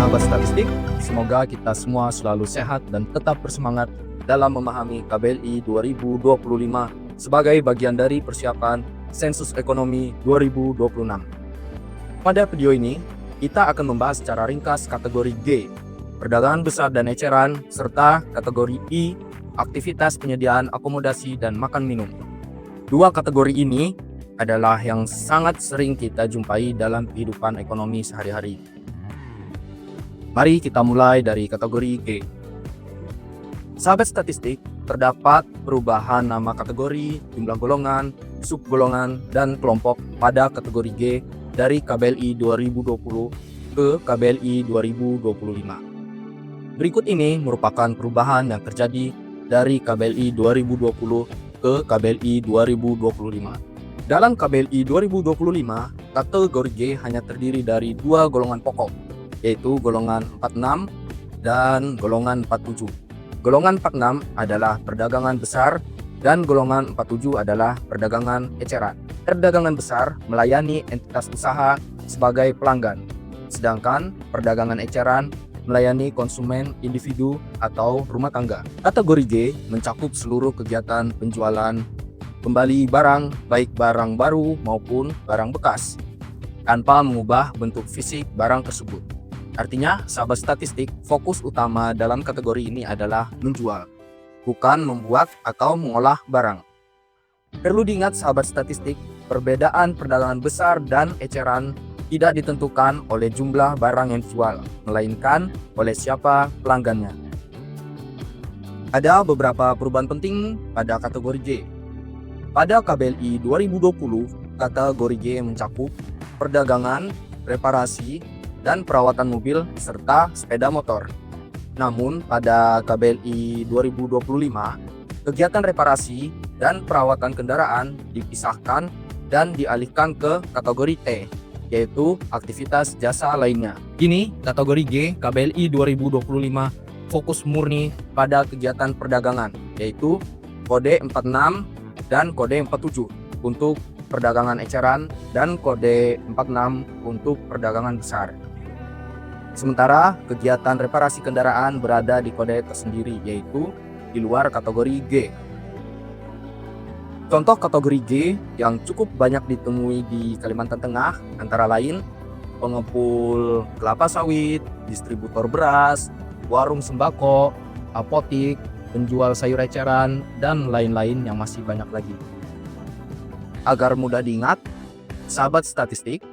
sahabat statistik, semoga kita semua selalu sehat dan tetap bersemangat dalam memahami KBLI 2025 sebagai bagian dari persiapan Sensus Ekonomi 2026. Pada video ini, kita akan membahas secara ringkas kategori G, perdagangan besar dan eceran, serta kategori I, aktivitas penyediaan akomodasi dan makan minum. Dua kategori ini adalah yang sangat sering kita jumpai dalam kehidupan ekonomi sehari-hari. Mari kita mulai dari kategori G. Sahabat statistik, terdapat perubahan nama kategori, jumlah golongan, subgolongan, dan kelompok pada kategori G dari KBLI 2020 ke KBLI 2025. Berikut ini merupakan perubahan yang terjadi dari KBLI 2020 ke KBLI 2025. Dalam KBLI 2025, kategori G hanya terdiri dari dua golongan pokok, yaitu golongan 46 dan golongan 47. Golongan 46 adalah perdagangan besar dan golongan 47 adalah perdagangan eceran. Perdagangan besar melayani entitas usaha sebagai pelanggan, sedangkan perdagangan eceran melayani konsumen individu atau rumah tangga. Kategori G mencakup seluruh kegiatan penjualan kembali barang, baik barang baru maupun barang bekas, tanpa mengubah bentuk fisik barang tersebut. Artinya, sahabat statistik, fokus utama dalam kategori ini adalah menjual, bukan membuat atau mengolah barang. Perlu diingat sahabat statistik, perbedaan perdagangan besar dan eceran tidak ditentukan oleh jumlah barang yang dijual, melainkan oleh siapa pelanggannya. Ada beberapa perubahan penting pada kategori G. Pada KBLI 2020, kategori G mencakup perdagangan, reparasi, dan perawatan mobil serta sepeda motor. Namun pada KBLI 2025, kegiatan reparasi dan perawatan kendaraan dipisahkan dan dialihkan ke kategori T, yaitu aktivitas jasa lainnya. Kini kategori G KBLI 2025 fokus murni pada kegiatan perdagangan, yaitu kode 46 dan kode 47 untuk perdagangan eceran dan kode 46 untuk perdagangan besar. Sementara kegiatan reparasi kendaraan berada di kode tersendiri, yaitu di luar kategori G. Contoh kategori G yang cukup banyak ditemui di Kalimantan Tengah antara lain pengepul kelapa sawit, distributor beras, warung sembako, apotik, penjual sayur eceran, dan lain-lain yang masih banyak lagi. Agar mudah diingat, sahabat statistik,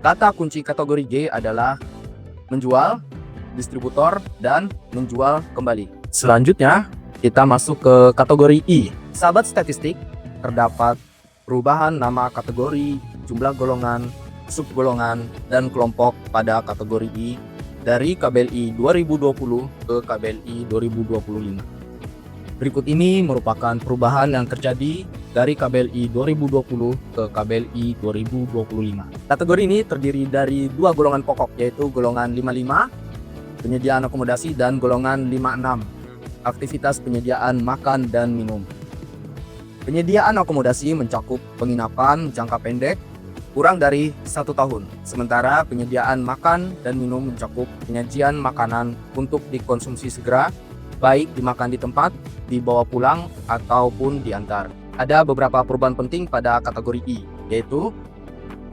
kata kunci kategori G adalah menjual, distributor, dan menjual kembali. Selanjutnya, kita masuk ke kategori I. Sahabat statistik, terdapat perubahan nama kategori, jumlah golongan, subgolongan, dan kelompok pada kategori I dari KBLI 2020 ke KBLI 2025. Berikut ini merupakan perubahan yang terjadi dari KBLI 2020 ke KBLI 2025. Kategori ini terdiri dari dua golongan pokok, yaitu golongan 55, penyediaan akomodasi, dan golongan 56, aktivitas penyediaan makan dan minum. Penyediaan akomodasi mencakup penginapan jangka pendek kurang dari 1 tahun, sementara penyediaan makan dan minum mencakup penyajian makanan untuk dikonsumsi segera, baik dimakan di tempat, dibawa pulang, ataupun diantar. Ada beberapa perubahan penting pada kategori I, yaitu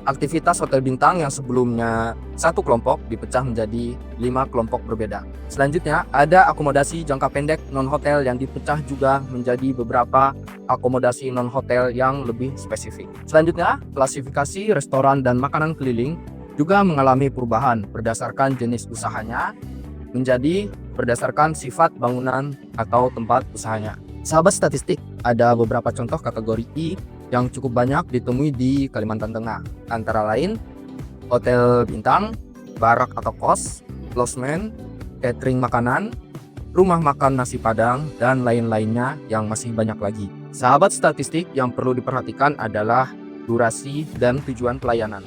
aktivitas hotel bintang yang sebelumnya satu kelompok dipecah menjadi 5 kelompok berbeda. Selanjutnya, ada akomodasi jangka pendek non-hotel yang dipecah juga menjadi beberapa akomodasi non-hotel yang lebih spesifik. Selanjutnya, klasifikasi restoran dan makanan keliling juga mengalami perubahan berdasarkan jenis usahanya menjadi berdasarkan sifat bangunan atau tempat usahanya. Sahabat statistik, ada beberapa contoh kategori I yang cukup banyak ditemui di Kalimantan Tengah, antara lain hotel bintang, barak atau kos, losmen, catering makanan, rumah makan nasi padang, dan lain-lainnya yang masih banyak lagi. Sahabat statistik, yang perlu diperhatikan adalah durasi dan tujuan pelayanan.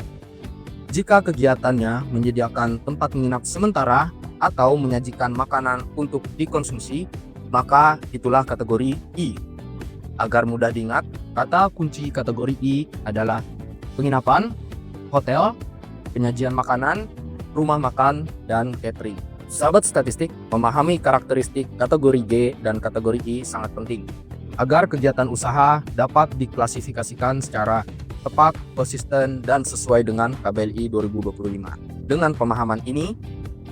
Jika kegiatannya menyediakan tempat menginap sementara atau menyajikan makanan untuk dikonsumsi, maka itulah kategori I. Agar mudah diingat, kata kunci kategori I adalah penginapan, hotel, penyajian makanan, rumah makan, dan catering. Sahabat statistik, memahami karakteristik kategori G dan kategori I sangat penting agar kegiatan usaha dapat diklasifikasikan secara tepat, konsisten, dan sesuai dengan KBLI 2025. Dengan pemahaman ini,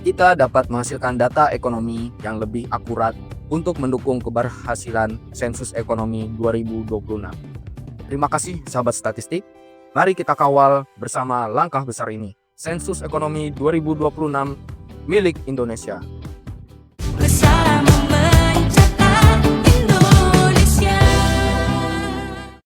kita dapat menghasilkan data ekonomi yang lebih akurat untuk mendukung keberhasilan sensus ekonomi 2026. Terima kasih sahabat statistik. Mari kita kawal bersama langkah besar ini. Sensus ekonomi 2026 milik Indonesia.